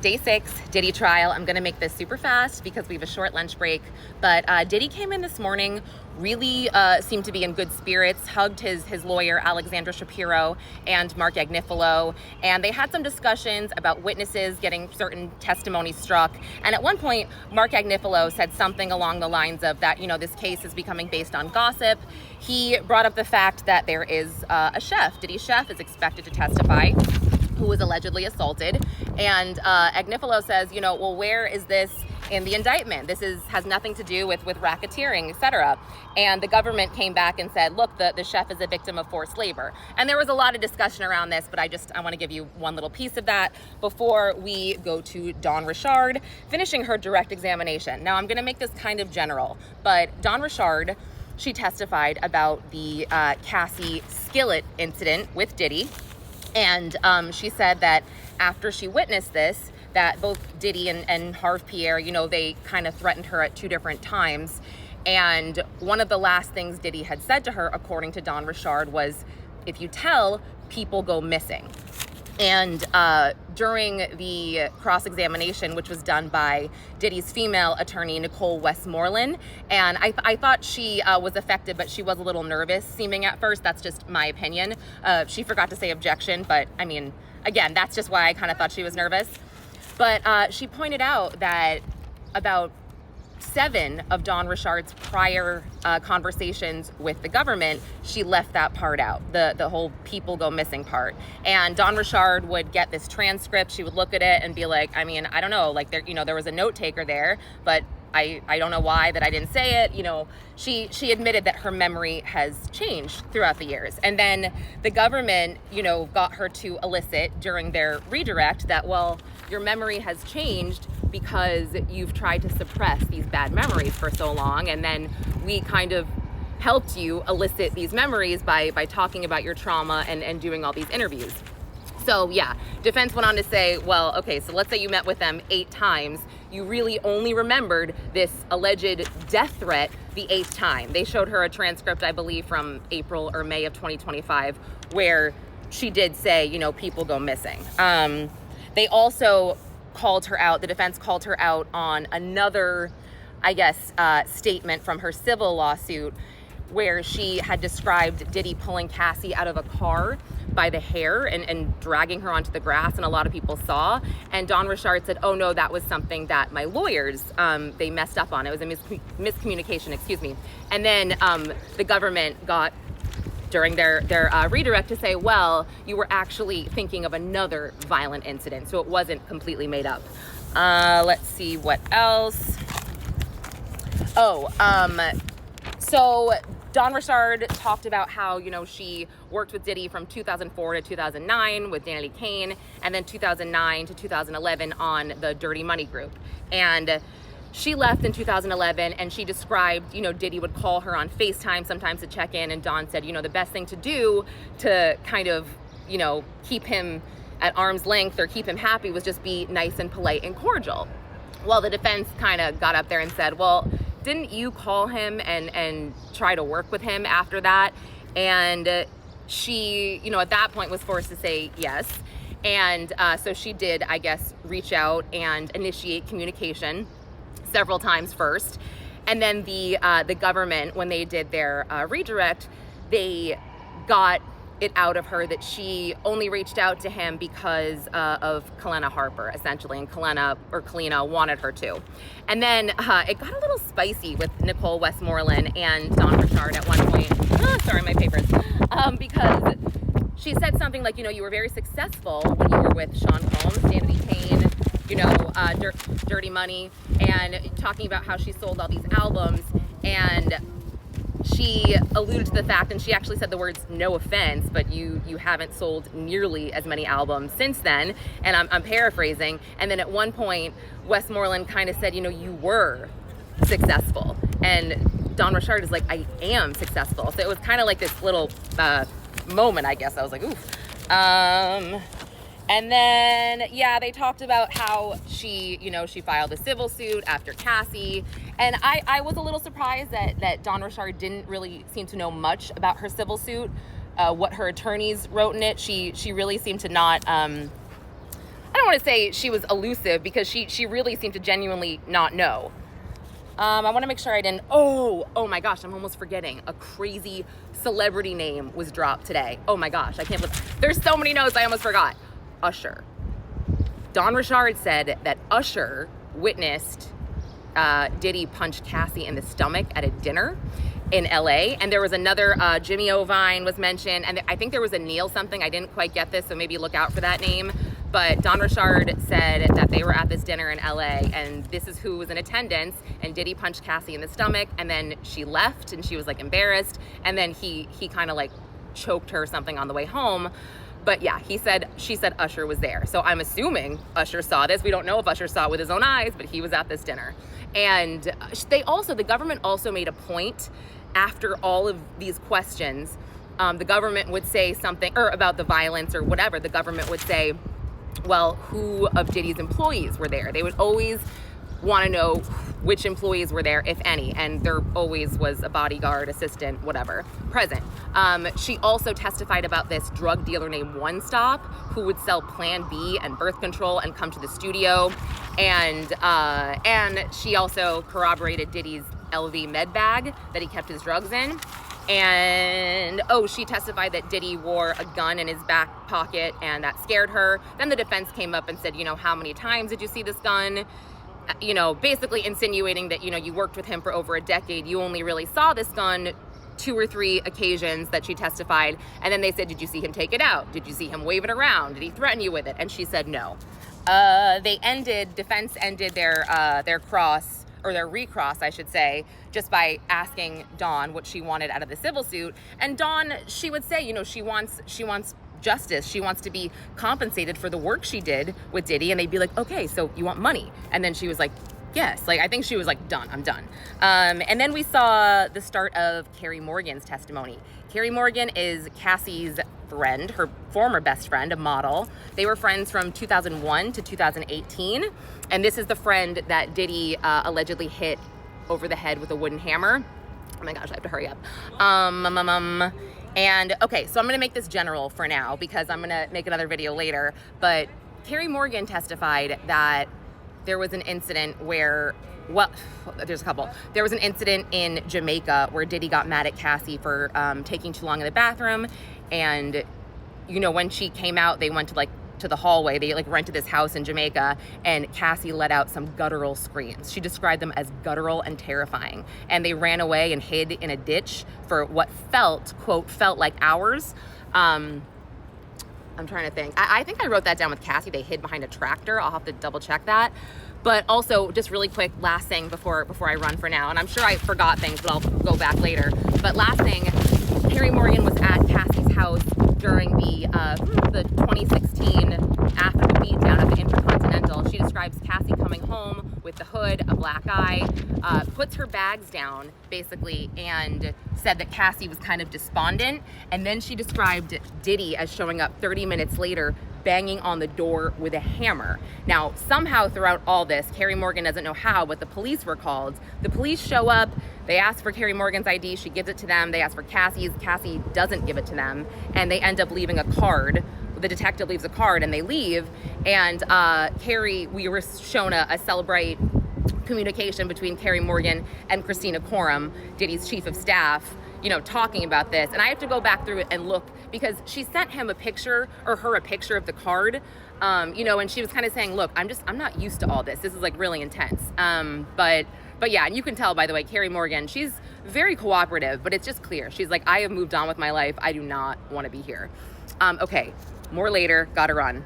Day 6, Diddy Trial. I'm going to make this super fast because we have a short lunch break. But Diddy came in this morning, really seemed to be in good spirits, hugged his lawyer, Alexandra Shapiro, and Mark Agnifilo. And they had some discussions about witnesses getting certain testimonies struck. And at one point, Mark Agnifilo said something along the lines of that, this case is becoming based on gossip. He brought up the fact that there is a chef, Diddy's chef, is expected to testify, who was allegedly assaulted. And Agnifilo says, well, where is this in the indictment? This has nothing to do with racketeering, etc. And the government came back and said, look, the chef is a victim of forced labor. And there was a lot of discussion around this, but I want to give you one little piece of that before we go to Dawn Richard finishing her direct examination. Now, I'm going to make this kind of general, but Dawn Richard, she testified about the Cassie skillet incident with Diddy. And she said that after she witnessed this, that both Diddy and Harve Pierre, they kind of threatened her at two different times. And one of the last things Diddy had said to her, according to Dawn Richard, was, if you tell, people go missing. And during the cross-examination, which was done by Diddy's female attorney, Nicole Westmoreland, and I thought she was effective, but she was a little nervous seeming at first. That's just my opinion. She forgot to say objection, but I mean, again, that's just why I kind of thought she was nervous. But she pointed out that about 7 of Dawn Richard's prior conversations with the government, she left that part out, the whole people go missing part. And Dawn Richard would get this transcript, she would look at it and be like, I mean, I don't know, like there was a note taker there, but I don't know why that I didn't say it. She admitted that her memory has changed throughout the years. And then the government, got her to elicit during their redirect that, well, your memory has changed because you've tried to suppress these bad memories for so long. And then we kind of helped you elicit these memories by talking about your trauma and doing all these interviews. So yeah, defense went on to say, well, okay, so let's say you met with them 8 times. You really only remembered this alleged death threat the 8th time. They showed her a transcript, I believe, from April or May of 2025, where she did say, people go missing. They also called her out, the defense called her out on another, statement from her civil lawsuit where she had described Diddy pulling Cassie out of a car by the hair and dragging her onto the grass, and a lot of people saw. And Dawn Richard said, oh no, that was something that my lawyers, they messed up on. It was a miscommunication, excuse me. And then the government got, during their redirect, to say, well, you were actually thinking of another violent incident, so it wasn't completely made up. Let's see what else. So Dawn Richard talked about how, she worked with Diddy from 2004 to 2009 with Danny Kane, and then 2009 to 2011 on the Dirty Money Group. And she left in 2011, and she described, Diddy would call her on FaceTime sometimes to check in, and Dawn said, the best thing to do to kind of, keep him at arm's length or keep him happy was just be nice and polite and cordial. Well, the defense kind of got up there and said, well, didn't you call him and try to work with him after that? And she, at that point was forced to say yes. And so she did, reach out and initiate communication several times first. And then the government, when they did their redirect, they got it out of her that she only reached out to him because of Kalena Harper, essentially, and Kalena wanted her to. And then it got a little spicy with Nicole Westmoreland and Dawn Richard at one point. Sorry, my papers. Because she said something like, you were very successful when you were with Sean Combs, Danny Kane, Dirty Money, and talking about how she sold all these albums. And she alluded to the fact, and she actually said the words, no offense, but you haven't sold nearly as many albums since then. And I'm paraphrasing. And then at one point, Westmoreland kind of said, you were successful. And Dawn Richard is like, I am successful. So it was kind of like this little moment, I guess. I was like, oof. And then, they talked about how she filed a civil suit after Cassie. And I was a little surprised that Dawn Richard didn't really seem to know much about her civil suit, what her attorneys wrote in it. She really seemed to not, I don't want to say she was elusive because she really seemed to genuinely not know. I want to make sure I didn't. Oh my gosh, I'm almost forgetting. A crazy celebrity name was dropped today. Oh my gosh, I can't believe. There's so many notes, I almost forgot. Usher. Dawn Richard said that Usher witnessed Diddy punch Cassie in the stomach at a dinner in LA. And there was another, Jimmy Ovine was mentioned. And I think there was a Neil something. I didn't quite get this, so maybe look out for that name. But Dawn Richard said that they were at this dinner in LA and this is who was in attendance, and Diddy punched Cassie in the stomach, and then she left and she was like embarrassed, and then he kind of like choked her or something on the way home. But yeah, she said Usher was there. So I'm assuming Usher saw this. We don't know if Usher saw it with his own eyes, but he was at this dinner. And the government also made a point after all of these questions. The government would say something, or about the violence or whatever, the government would say, well, who of Diddy's employees were there? They would always want to know which employees were there, if any, and there always was a bodyguard, assistant, whatever, present. She also testified about this drug dealer named One Stop, who would sell Plan B and birth control and come to the studio, and she also corroborated Diddy's LV med bag that he kept his drugs in. And she testified that Diddy wore a gun in his back pocket and that scared her. Then the defense came up and said, how many times did you see this gun? Basically insinuating that, you worked with him for over a decade. You only really saw this gun 2 or 3 occasions that she testified. And then they said, did you see him take it out? Did you see him wave it around? Did he threaten you with it? And she said no. Defense ended their cross, or their recross, I should say, just by asking Dawn what she wanted out of the civil suit. And Dawn, she would say, she wants justice. She wants to be compensated for the work she did with Diddy. And they'd be like, okay, so you want money? And then she was like, yes. I think she was like, done, I'm done. And then we saw the start of Kerry Morgan's testimony. Kerry Morgan is Cassie's friend, her former best friend, a model. They were friends from 2001 to 2018. And this is the friend that Diddy allegedly hit over the head with a wooden hammer. Oh my gosh, I have to hurry up. And okay, so I'm gonna make this general for now because I'm gonna make another video later. But Kerry Morgan testified that there was an incident where, there's a couple. There was an incident in Jamaica where Diddy got mad at Cassie for taking too long in the bathroom. And, when she came out, they went to the hallway. They rented this house in Jamaica, and Cassie let out some guttural screams. She described them as guttural and terrifying. And they ran away and hid in a ditch for what quote, felt like hours. I'm trying to think. I think I wrote that down with Cassie. They hid behind a tractor. I'll have to double check that. But also, just really quick, last thing before I run for now, and I'm sure I forgot things, but I'll go back later. But last thing, Kerry Morgan was at Cassie's house during the 2016, after the beatdown at the Intercontinental. She describes Cassie coming home with the hood, a black eye, puts her bags down, basically, and said that Cassie was kind of despondent. And then she described Diddy as showing up 30 minutes later, banging on the door with a hammer. Now, somehow throughout all this, Kerry Morgan doesn't know how, but the police were called. The police show up, they ask for Kerry Morgan's ID, she gives it to them. They ask for Cassie's, Cassie doesn't give it to them, and they end up leaving a card. The detective leaves a card and they leave. And Kerry, we were shown a Celebrate communication between Kerry Morgan and Christina Coram, Diddy's chief of staff, talking about this. And I have to go back through it and look, because she sent him a picture of the card, and she was kind of saying, look, I'm not used to all this. This is really intense. But yeah, and you can tell, by the way, Kerry Morgan, she's very cooperative, but it's just clear. She's like, I have moved on with my life. I do not want to be here. Okay, more later, gotta run.